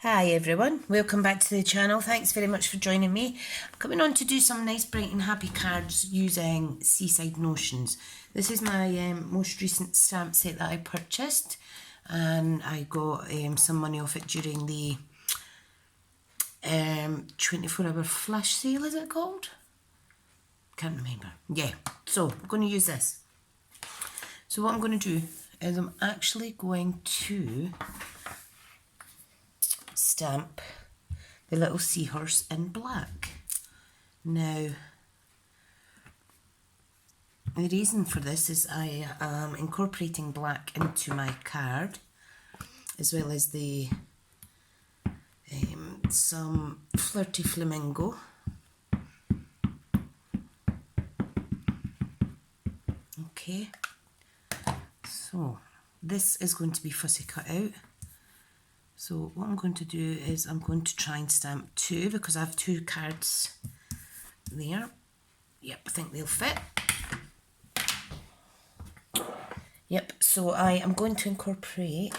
Hi everyone, welcome back to the channel. Thanks very much for joining me. I'm coming on to do some nice bright and happy cards using Seaside Notions. This is my most recent stamp set that I purchased, and I got some money off it during the 24-hour flash sale, is it called? Can't remember. Yeah, so I'm going to use this. So what I'm going to do is I'm actually going to stamp the little seahorse in black. Now, the reason for this is I am incorporating black into my card, as well as the some flirty flamingo. Okay, so this is going to be fussy cut out. So what I'm going to do is I'm going to try and stamp two, because I have two cards there. Yep, I think they'll fit. Yep, so I am going to incorporate,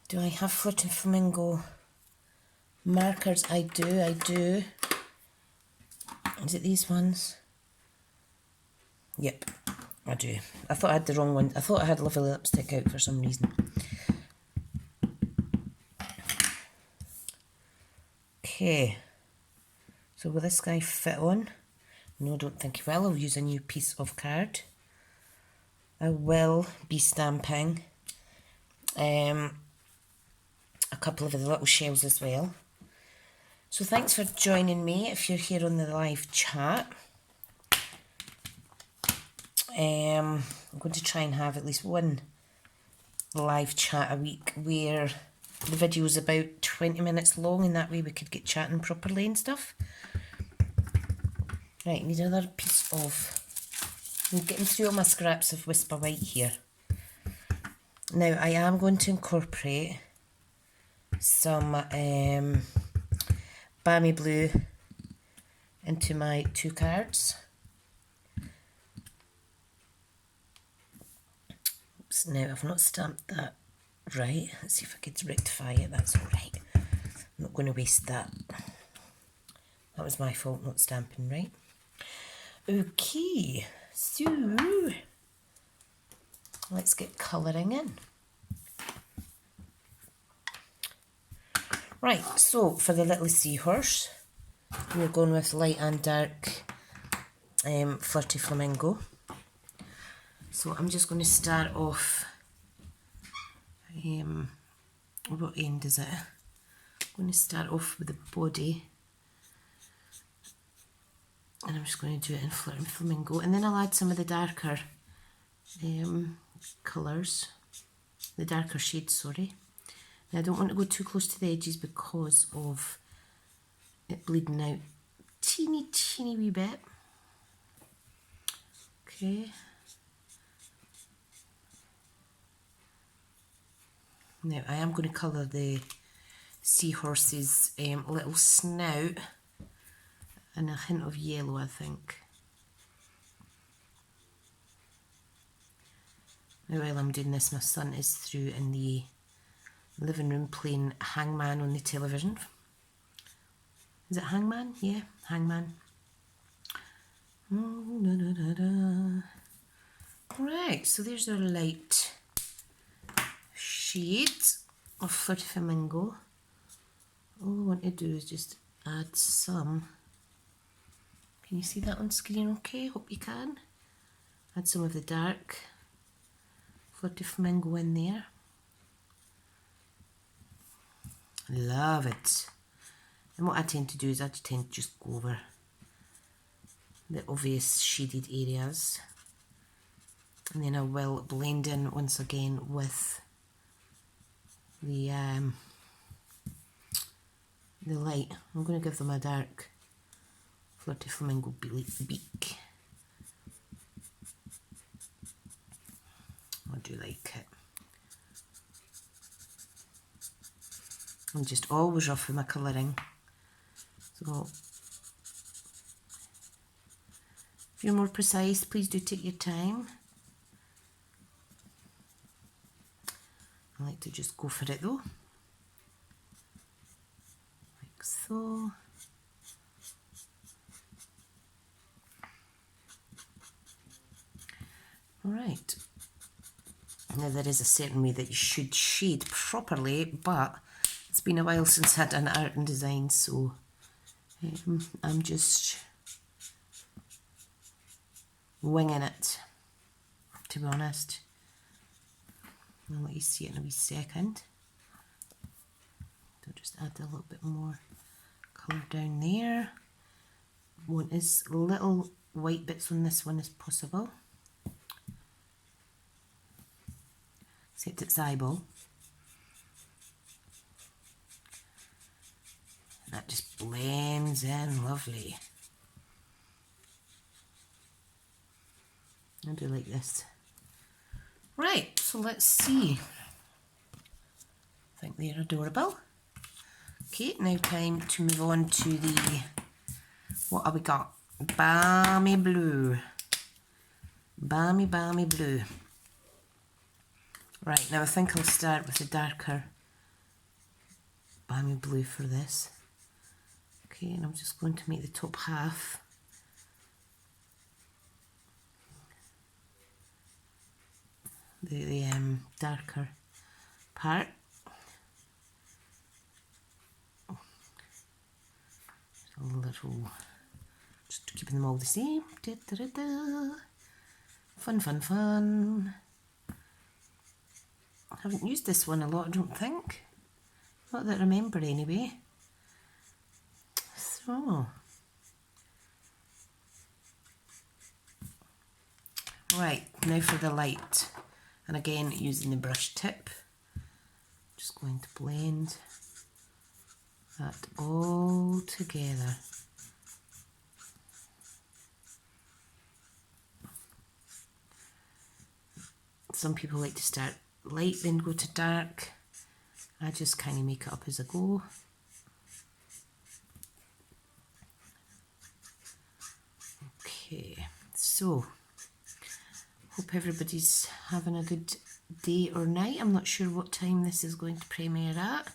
do I have flirty flamingo markers? I do. Is it these ones? Yep, I do. I thought I had the wrong one. I thought I had lovely lipstick out for some reason. Okay, so will this guy fit on? No, I don't think he will. I'll use a new piece of card. I will be stamping a couple of the little shells as well. So thanks for joining me if you're here on the live chat. I'm going to try and have at least one live chat a week where the video is about 20 minutes long, and that way we could get chatting properly and stuff. Right, need another piece of... I'm getting through all my scraps of Whisper White here. Now I am going to incorporate some Balmy Blue into my two cards. Oops, now I've not stamped that right. Let's see if I could rectify it. That's alright. I'm not going to waste that. That was my fault not stamping right. Okay, so let's get colouring in. Right, so for the little seahorse, we're going with light and dark flirty flamingo. So I'm just going to start off, what end is it? I'm going to start off with the body, and I'm just going to do it in flirty flamingo, and then I'll add some of the darker colours, the darker shades, sorry. Now I don't want to go too close to the edges because of it bleeding out teeny wee bit. Okay. Now I am going to colour the seahorse's little snout and a hint of yellow, I think. Now while I'm doing this, my son is through in the living room playing Hangman on the television. Is it Hangman? Yeah, Hangman. Right, so there's our light shade of flirty flamingo. All I want to do is just add some. Can you see that on screen okay? Hope you can. Add some of the dark flirty flamingo in there. Love it. And what I tend to do is I tend to just go over the obvious shaded areas, and then I will blend in once again with the light. I'm going to give them a dark flirty flamingo beak. I do like it. I'm just always rough with my colouring. So if you're more precise, please do take your time. I like to just go for it though. go. Right. Now there is a certain way that you should shade properly, but it's been a while since I've done art and design, so I'm just winging it, to be honest. I'll let you see it in a wee second. I'll just add a little bit more colour down there. Want as little white bits on this one as possible. Except its eyeball. That just blends in lovely. I do like this. Right, so let's see. I think they're adorable. Okay, now time to move on to the, what have we got? Balmy blue. Balmy blue. Right, now I think I'll start with the darker balmy blue for this. Okay, and I'm just going to make the top half the darker part. A little, just keeping them all the same. Da, da, da, da. Fun. I haven't used this one a lot, I don't think. Not that I remember anyway. So, right, now for the light. And again, using the brush tip, just going to blend that all together. Some people like to start light, then go to dark. I just kind of make it up as I go. Okay, so hope everybody's having a good day or night. I'm not sure what time this is going to premiere at,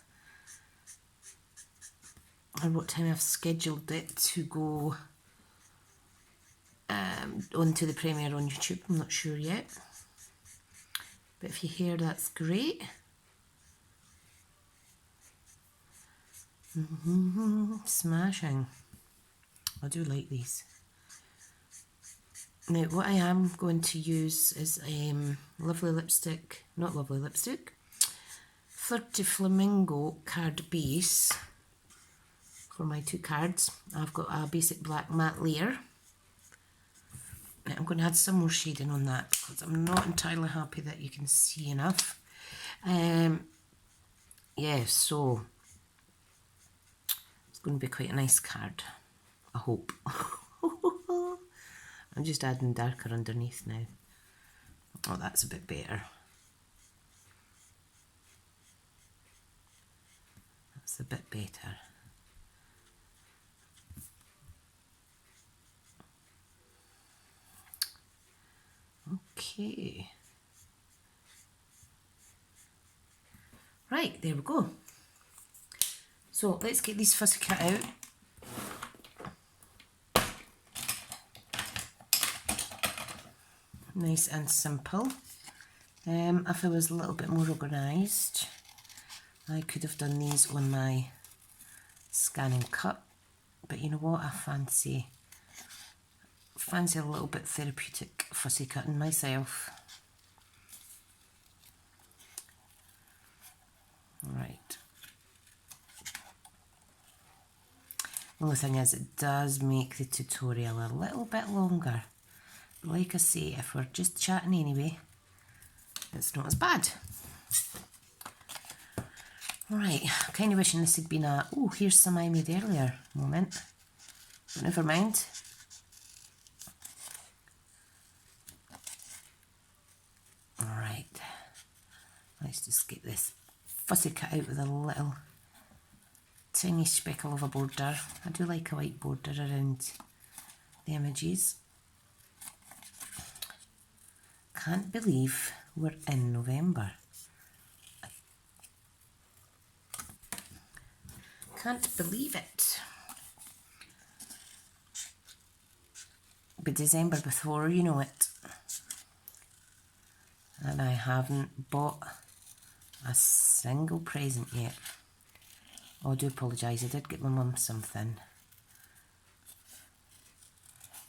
or what time I've scheduled it to go onto the premiere on YouTube. I'm not sure yet. But if you hear, that's great. Smashing. I do like these. Now what I am going to use is lovely lipstick, not lovely lipstick, Flirty Flamingo card base for my two cards. I've got a basic black matte layer. Now I'm going to add some more shading on that because I'm not entirely happy that you can see enough. Yeah, so it's going to be quite a nice card, I hope. I'm just adding darker underneath now. Oh, that's a bit better. That's a bit better. Okay. Right, there we go. So let's get these fussy cut out. Nice and simple. If I was a little bit more organised, I could have done these on my scan and cut, but you know what, I fancy a little bit therapeutic fussy cutting myself. Right. The only thing is, it does make the tutorial a little bit longer. Like I say, if we're just chatting anyway, it's not as bad. Right, I'm kind of wishing this had been a, oh, here's some I made earlier moment. But never mind. Alright, let's just get this fussy cut out with a little tiny speckle of a border. I do like a white border around the images. Can't believe we're in November. can't believe it. It'll be December before you know it. And I haven't bought a single present yet. Oh, I do apologise, I did get my mum something.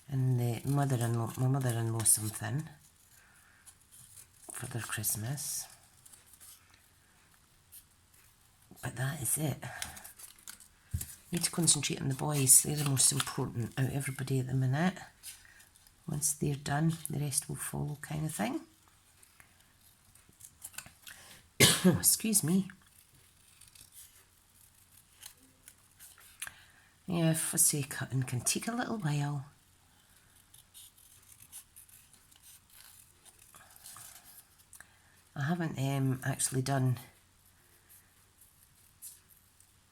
And my mother-in-law something for their Christmas. But that is it. Need to concentrate on the boys. They're the most important out of everybody at the minute. Once they're done, the rest will follow, kind of thing. Excuse me. Yeah, fussy cutting can take a little while. I haven't actually done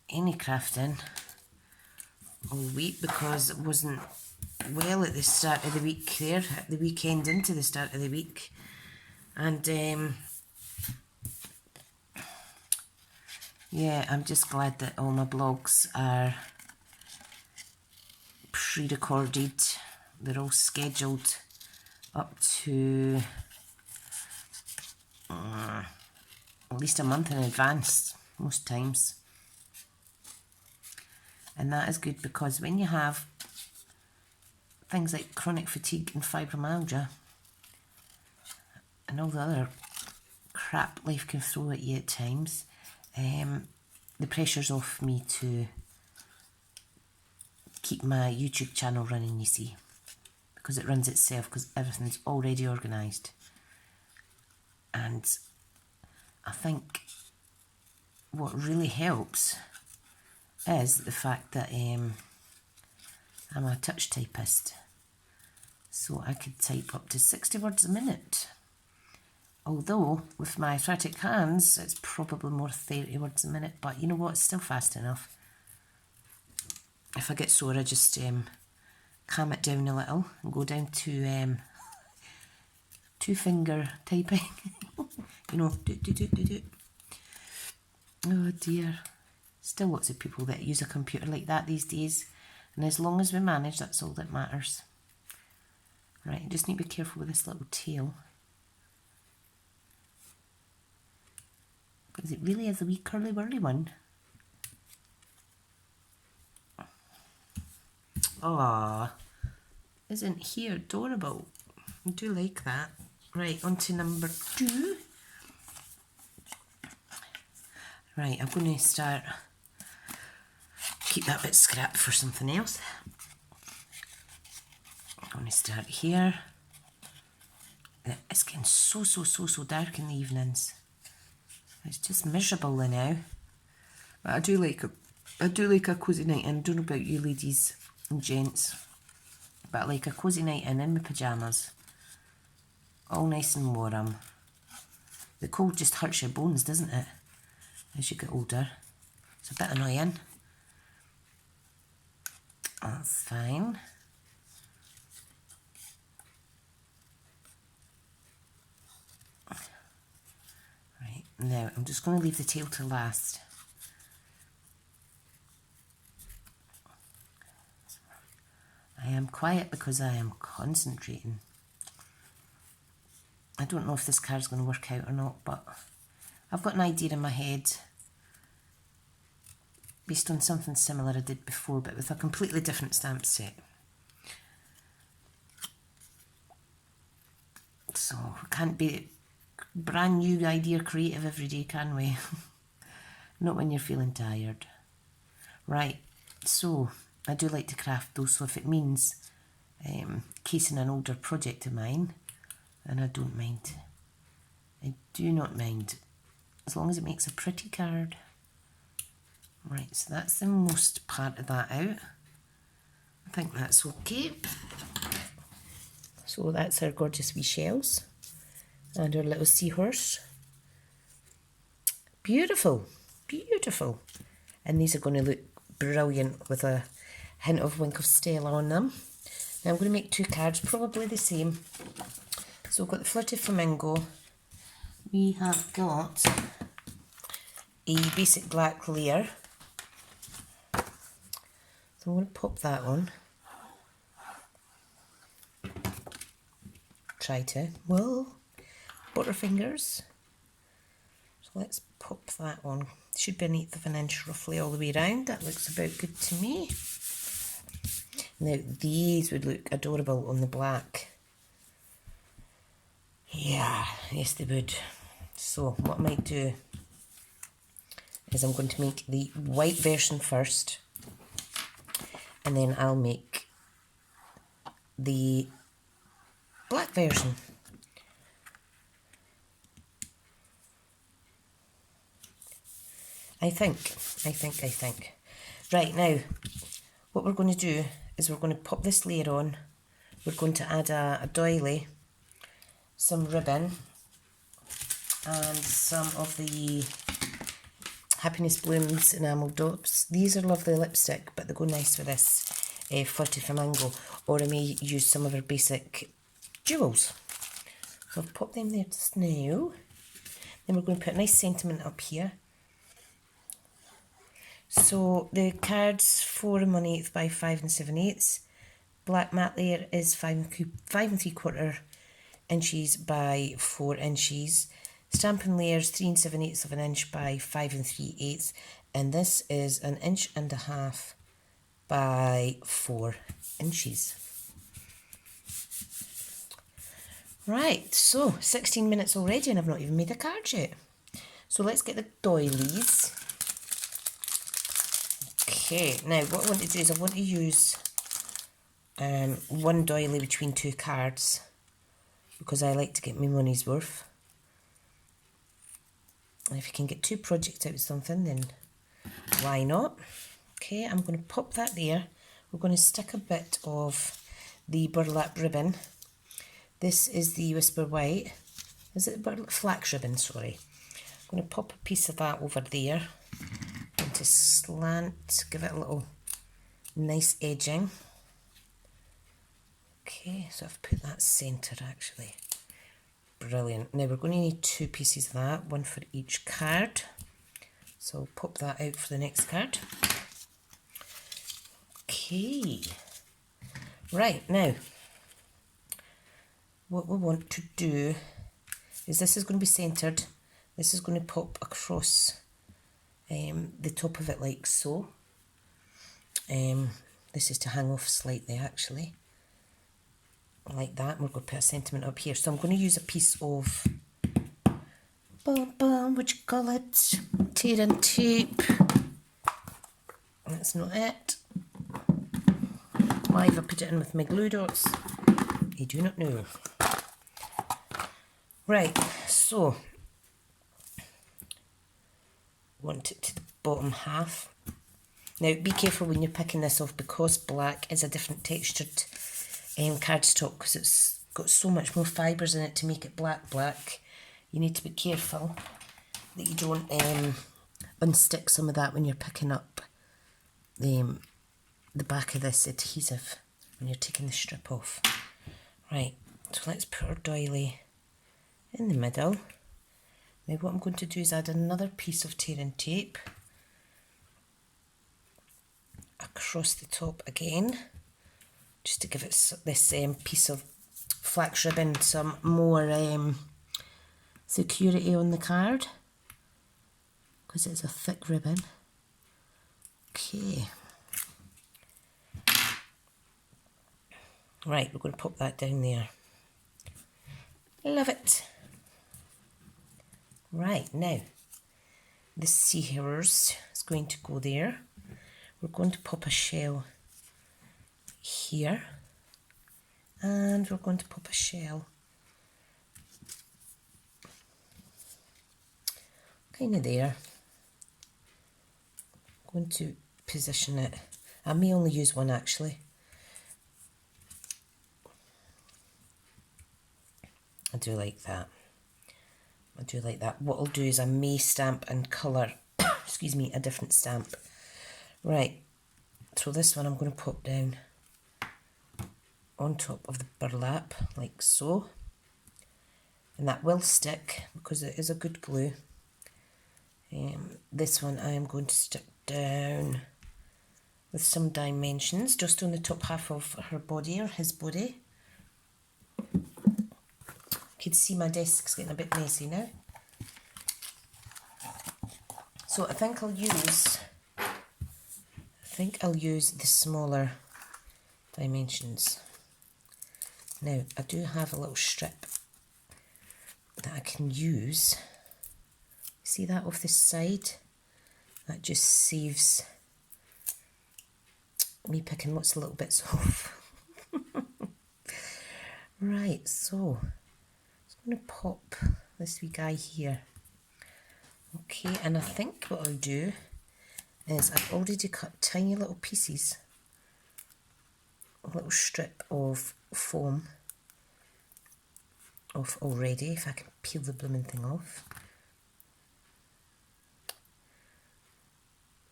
any crafting all week because it wasn't well at the start of the week there, at the weekend into the start of the week. And yeah, I'm just glad that all my blogs are pre-recorded. They're all scheduled up to at least a month in advance most times. And that is good because when you have things like chronic fatigue and fibromyalgia and all the other crap life can throw at you at times, the pressure's off me to keep my YouTube channel running, you see, because it runs itself because everything's already organised. And I think what really helps is the fact that I'm a touch typist, so I could type up to 60 words a minute. Although with my arthritic hands it's probably more 30 words a minute, but you know what, it's still fast enough. If I get sore I just calm it down a little and go down to two finger typing. You know, do. Oh dear. Still lots of people that use a computer like that these days, and as long as we manage, that's all that matters. Right, I just need to be careful with this little tail, because it really is a wee curly whirly one. Aww, isn't he adorable? I do like that. Right, on to number 2. Right, I'm going to start, keep that bit scrapped for something else. I'm going to start here. It's getting so dark in the evenings. It's just miserable now. But I do like a cosy night in. I don't know about you ladies and gents, but I like a cosy night in my pyjamas. All nice and warm. The cold just hurts your bones, doesn't it? As you get older. It's a bit annoying. That's fine. Right, now I'm just going to leave the tail to last. I am quiet because I am concentrating. I don't know if this card's going to work out or not, but I've got an idea in my head based on something similar I did before, but with a completely different stamp set. So we can't be brand new idea creative every day, can we? Not when you're feeling tired. Right, so I do like to craft though, so if it means casing an older project of mine, then I don't mind. I do not mind, as long as it makes a pretty card. Right, so that's the most part of that out. I think that's okay. So that's our gorgeous wee shells and our little seahorse. Beautiful, beautiful. And these are going to look brilliant with a hint of Wink of Stella on them. Now I'm going to make 2 cards, probably the same. So we've got the Flirty Flamingo. We have got a basic black layer. So I'm going to pop that on. Try to. Whoa, butterfingers. So let's pop that on. Should be 1/8 of an inch roughly all the way around. That looks about good to me. Now these would look adorable on the black. Yeah, yes they would. So what I might do is I'm going to make the white version first, and then I'll make the black version. I think. Right, now, what we're going to do is we're going to pop this layer on. We're going to add a doily, some ribbon, and some of the Happiness Blooms enamel dots. These are lovely lipstick, but they go nice with this Flirty Flamingo, or I may use some of our basic jewels. So I've popped them there just now. Then we're going to put a nice sentiment up here. So the card's 4 1/8 by 5 7/8. Black matte layer is 5 3/4 inches by 4 inches. Stampin' layers 3 7/8 of an inch by 5 3/8, and this is 1.5 inches by 4 inches. Right, so 16 minutes already and I've not even made a card yet. So let's get the doilies. Okay, now what I want to do is I want to use one doily between 2 cards, because I like to get my money's worth. And if you can get 2 projects out of something, then why not? Okay, I'm going to pop that there. We're going to stick a bit of the burlap ribbon. This is the Whisper White. Is it flax ribbon? Sorry. I'm going to pop a piece of that over there. Going to slant, give it a little nice edging. Okay, so I've put that centre actually. Brilliant. Now we're going to need 2 pieces of that, one for each card. So I'll pop that out for the next card. Okay. Right, now what we want to do is this is going to be centred. This is going to pop across the top of it like so. This is to hang off slightly actually. Like that. We're going to put a sentiment up here. So I'm going to use a piece of what you call it? Tear and tape. That's not it. Why have I put it in with my glue dots? I do not know. Right, so want it to the bottom half. Now be careful when you're picking this off, because black is a different textured cardstock, because it's got so much more fibres in it to make it black. You need to be careful that you don't unstick some of that when you're picking up the back of this adhesive when you're taking the strip off. Right, so let's put our doily in the middle. Now what I'm going to do is add another piece of tear and tape across the top again, just to give it this piece of flax ribbon some more security on the card, because it's a thick ribbon. Okay. Right, we're going to pop that down there. Love it. Right, now the seahorse is going to go there. We're going to pop a shell here, and we're going to pop a shell kind of there. I'm going to position it. I may only use one actually. I do like that. I do like that. What I'll do is I may stamp and colour, excuse me, a different stamp. Right, so this one I'm going to pop down on top of the burlap, like so. And that will stick, because it is a good glue. This one I am going to stick down with some dimensions just on the top half of her body or his body. You can see my desk's getting a bit messy now. So I think I'll use the smaller dimensions. Now I do have a little strip that I can use. See that off this side? That just saves me picking lots of little bits off. Right, so I'm going to pop this wee guy here. Okay, and I think what I'll do is I've already cut tiny little pieces, a little strip of foam off already, if I can peel the blooming thing off.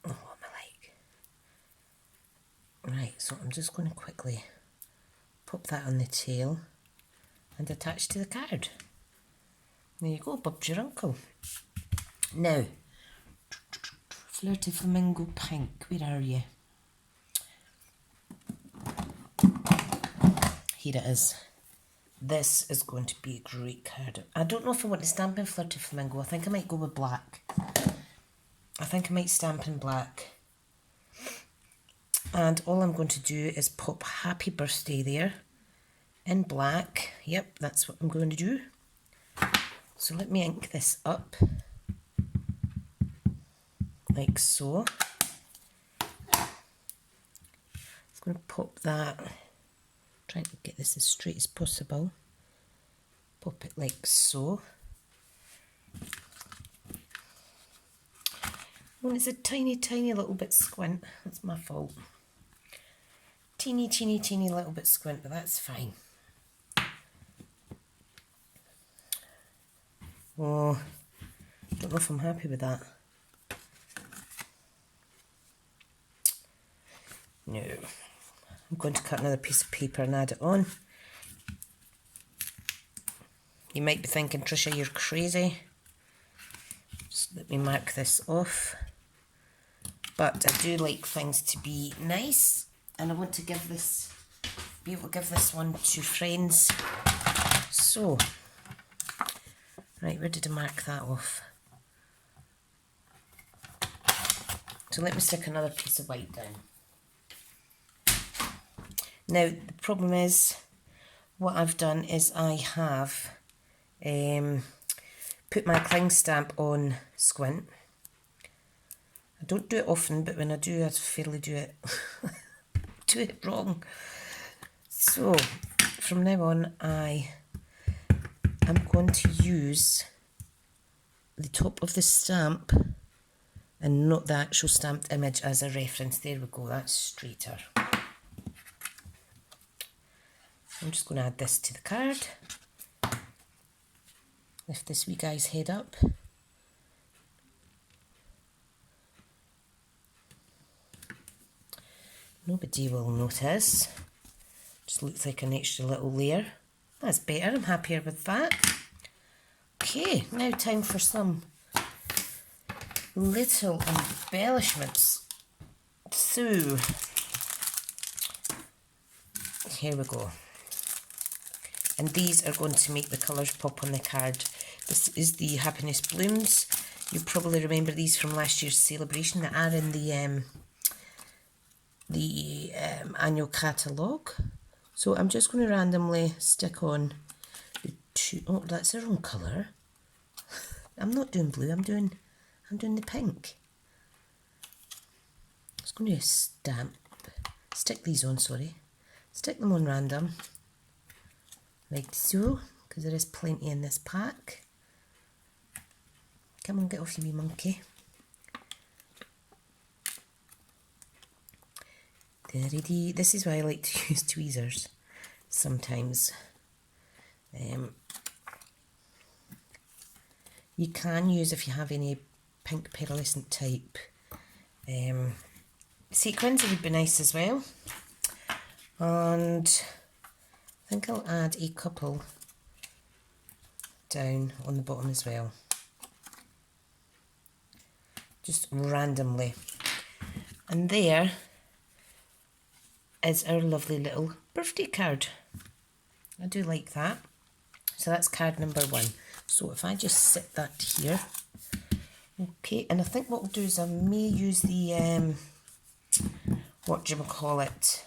Oh, what am I like? Right, so I'm just going to quickly pop that on the tail and attach to the card. There you go, Bob's your uncle. Now, Flirty Flamingo Pink, where are you? Here it is. This is going to be a great card. I don't know if I want to stamp in Flirty Flamingo. I think I might go with black. I think I might stamp in black. And all I'm going to do is pop Happy Birthday there in black. Yep, that's what I'm going to do. So let me ink this up. Like so. I'm going to pop that, trying to get this as straight as possible. Pop it like so. Well, it's a tiny, tiny little bit squint. That's my fault. Teeny, teeny, teeny little bit squint, but that's fine. Oh, don't know if I'm happy with that. No. I'm going to cut another piece of paper and add it on. You might be thinking, Tricia, you're crazy. Just let me mark this off. But I do like things to be nice, and I want to be able to give this one to friends. So, right, where did I mark that off? So let me stick another piece of white down. Now, the problem is, what I've done is I have put my cling stamp on squint. I don't do it often, but when I do, I fairly do it do it wrong. So, from now on, I am going to use the top of the stamp and not the actual stamped image as a reference. There we go, that's straighter. I'm just going to add this to the card. Lift this wee guy's head up. Nobody will notice. Just looks like an extra little layer. That's better, I'm happier with that. Okay, now time for some little embellishments. So, here we go. And these are going to make the colours pop on the card. This is the Happiness Blooms. You probably remember these from last year's celebration that are in the annual catalogue. So I'm just going to randomly stick on the two. Oh, that's the wrong colour. I'm not doing blue. I'm doing the pink. I'm just going to stick these on. Sorry, stick them on random. Like so, because there is plenty in this pack. Come on, get off you wee monkey. This is why I like to use tweezers sometimes. You can use, if you have any pink pearlescent type sequins, it would be nice as well. And I think I'll add a couple down on the bottom as well. Just randomly. And there is our lovely little birthday card. I do like that. So that's card number 1. So if I just set that here. Okay, and I think what we'll do is I may use the, whatchamacallit,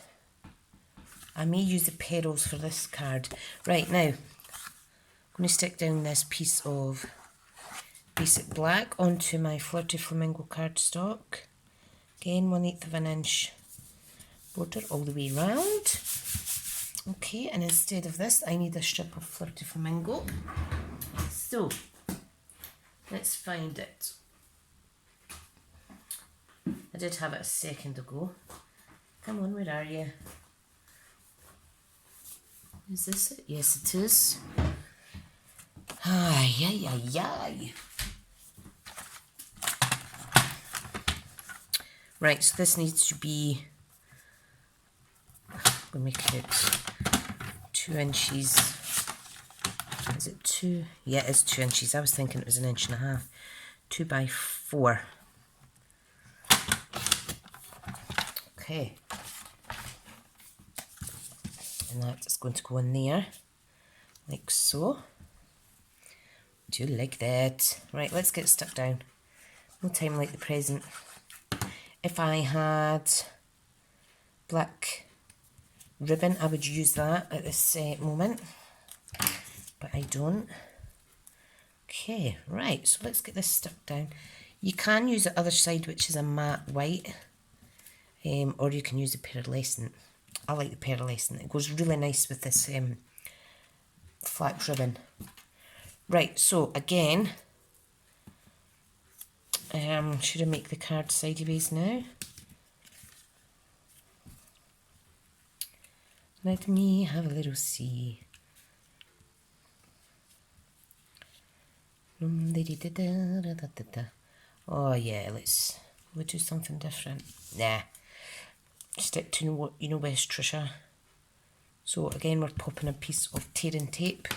I may use the petals for this card. Right, now, I'm going to stick down this piece of basic black onto my Flirty Flamingo cardstock. Again, 1/8 of an inch border all the way round. Okay, and instead of this, I need a strip of Flirty Flamingo. So, let's find it. I did have it a second ago. Come on, where are you? Is this it? Yes, it is. Ay, ay, ay, ay. Right, so this needs to be, we'll make it 2 inches. Is it 2? Yeah, it's 2 inches. I was thinking it was 1.5 inches. 2 by 4. Okay. And that's going to go in there, like so. Do you like that? Right, let's get stuck down. No time like the present. If I had black ribbon, I would use that at this moment, but I don't. Okay, right, so let's get this stuck down. You can use the other side, which is a matte white, or you can use the pearlescent. I like the pearlescent. It goes really nice with this flat ribbon. Right, so again, should I make the card sideways now? Let me have a little see. Oh yeah, we'll do something different. Nah, stick to what you know best, Tricia. So again, we're popping a piece of tearing tape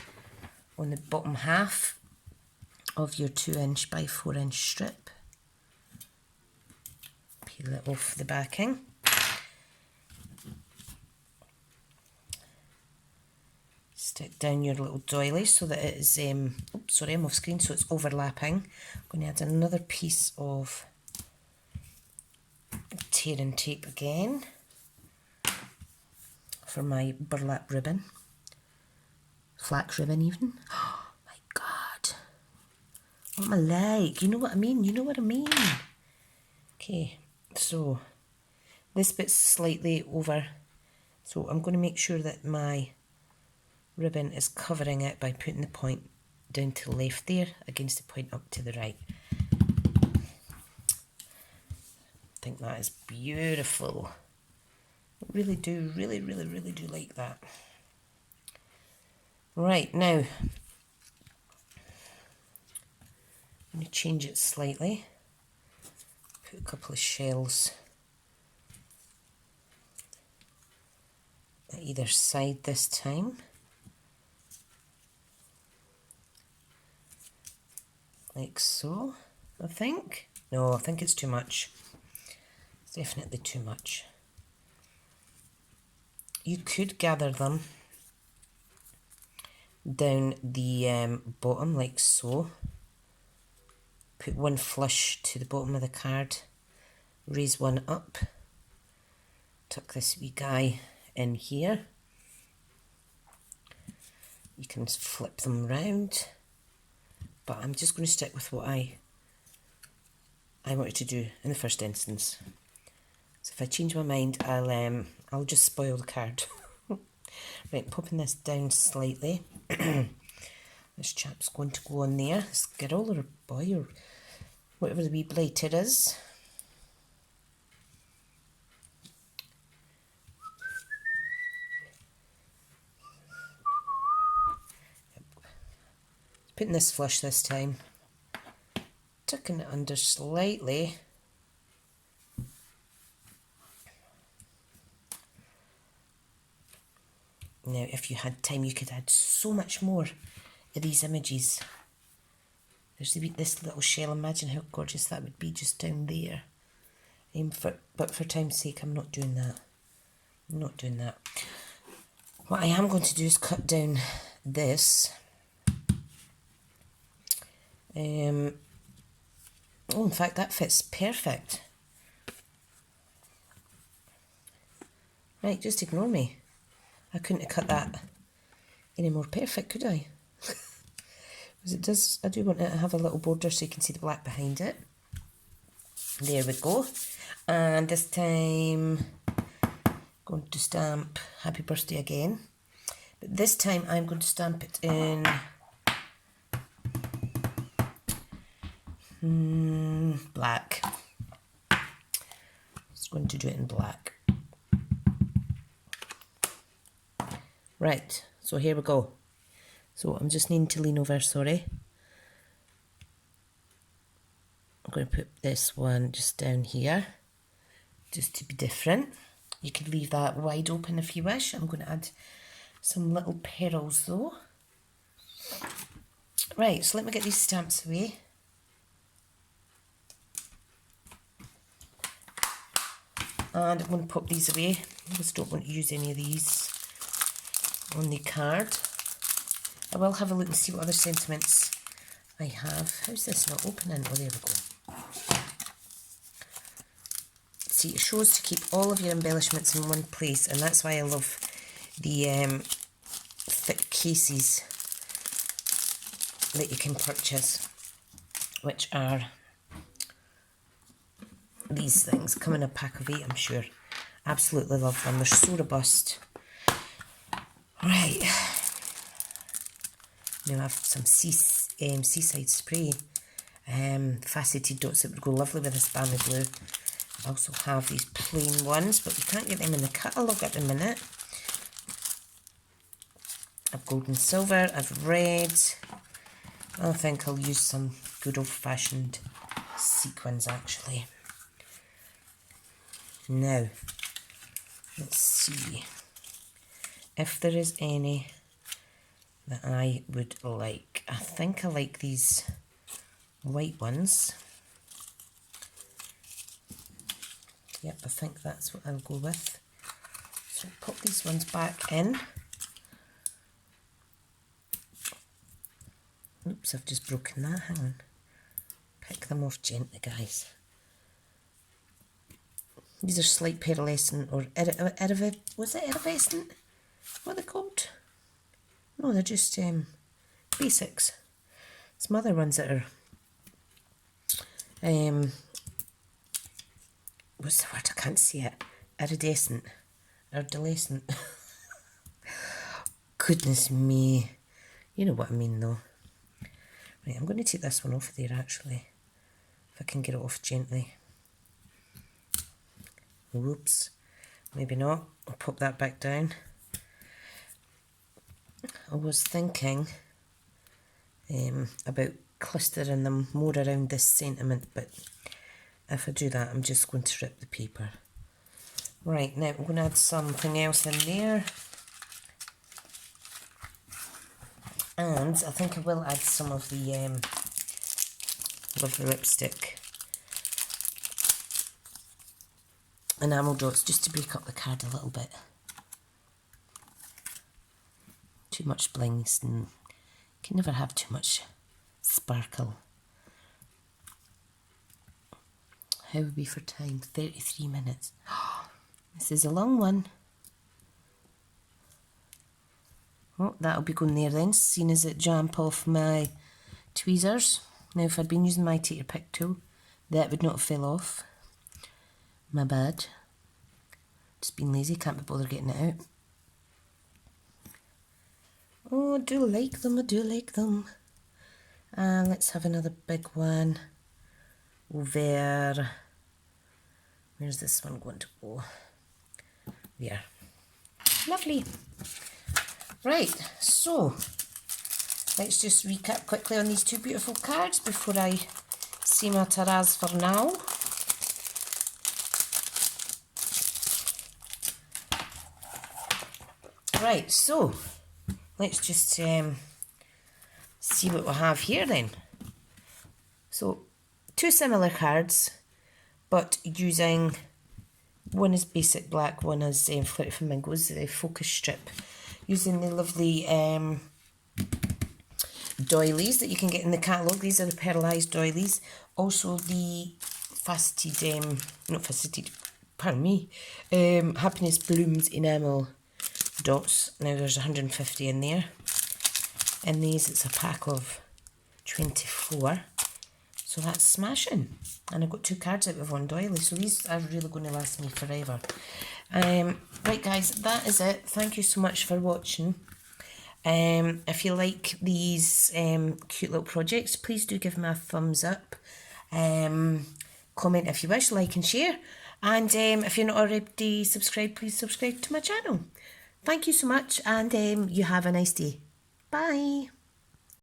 on the bottom half of your 2 inch by 4 inch strip. Peel it off the backing. Stick down your little doily so that it is, oops, sorry, I'm off screen, so it's overlapping. I'm going to add another piece of tearing tape again for my burlap ribbon. Flax ribbon even. Oh my god. What am I like? You know what I mean? You know what I mean? Okay, so this bit's slightly over, so I'm going to make sure that my ribbon is covering it by putting the point down to the left there against the point up to the right. I think that is beautiful. I really do, really do like that. Right, now I'm going to change it slightly. Put a couple of shells at either side this time. Like so, I think. No, I think it's too much. It's definitely too much. You could gather them down the bottom like so. Put one flush to the bottom of the card, raise one up, tuck this wee guy in here. You can flip them round, but I'm just going to stick with what I wanted to do in the first instance. So if I change my mind, I'll just spoil the card. Right, popping this down slightly. This chap's going to go on there. This girl or boy or whatever the wee blighter is. Putting this flush this time. Tucking it under slightly. Now, if you had time, you could add so much more of these images. There's this little shell. Imagine how gorgeous that would be just down there. But for time's sake, I'm not doing that. I'm not doing that. What I am going to do is cut down this. Oh, in fact, that fits perfect. Right, just ignore me. I couldn't have cut that any more perfect, could I? Because it does, I do want it to have a little border so you can see the black behind it. There we go. And this time, going to stamp Happy Birthday again. But this time I'm going to stamp it in black. Just going to do it in black. Right, so here we go. So I'm just needing to lean over, sorry. I'm going to put this one just down here, just to be different. You could leave that wide open if you wish. I'm going to add some little petals though. Right, so let me get these stamps away. And I'm going to pop these away. I just don't want to use any of these on the card. I will have a look and see what other sentiments I have. How's this not opening? Oh, there we go. See, it shows to keep all of your embellishments in one place, and that's why I love the thick cases that you can purchase, which are these things. Come in a pack of 8, I'm sure. Absolutely love them. They're so robust. Right. Now I have some Seaside spray. Faceted dots that would go lovely with this balmy blue. I also have these plain ones, but we can't get them in the catalogue at the minute. I've gold and silver, I've red. I think I'll use some good old-fashioned sequins actually. Now, let's see if there is any that I would like. I think I like these white ones. Yep, I think that's what I'll go with. So I'll pop these ones back in. Oops, I've just broken that, hang on. Pick them off gently, guys. These are slight pearlescent or was it iridescent? What are they called? No, they're just basics. Some other ones that are what's the word? I can't see it. Iridescent. Iridescent. Goodness me. You know what I mean though. Right, I'm going to take this one off there actually. If I can get it off gently. Whoops. Maybe not. I'll pop that back down. I was thinking about clustering them more around this sentiment, but if I do that, I'm just going to rip the paper. Right, now I'm going to add something else in there. And I think I will add some of the lipstick enamel dots just to break up the card a little bit. Too much blings and you can never have too much sparkle. How are we for time? 33 minutes. This is a long one. Oh, that'll be going there then, seeing as it jump off my tweezers. Now if I'd been using my tater pick tool, that would not have fell off. My bad. Just being lazy, can't be bothered getting it out. Oh, I do like them, I do like them. And let's have another big one over. Where's this one going to go? There. Lovely. Right, so let's just recap quickly on these two beautiful cards before I say my taras for now. Right, so let's just see what we have here then. So, two similar cards, but using One is basic black, one is Flirty Flamingos, the focus strip, using the lovely doilies that you can get in the catalogue. These are the pearlised doilies. Also the Happiness Blooms enamel dots. Now there's 150 in there. In these it's a pack of 24. So that's smashing. And I got 2 cards out of one doily. So these are really going to last me forever. Right guys, that is it. Thank you so much for watching. If you like these cute little projects, please do give me a thumbs up. Comment if you wish, like and share. And if you're not already subscribed, please subscribe to my channel. Thank you so much, and you have a nice day. Bye.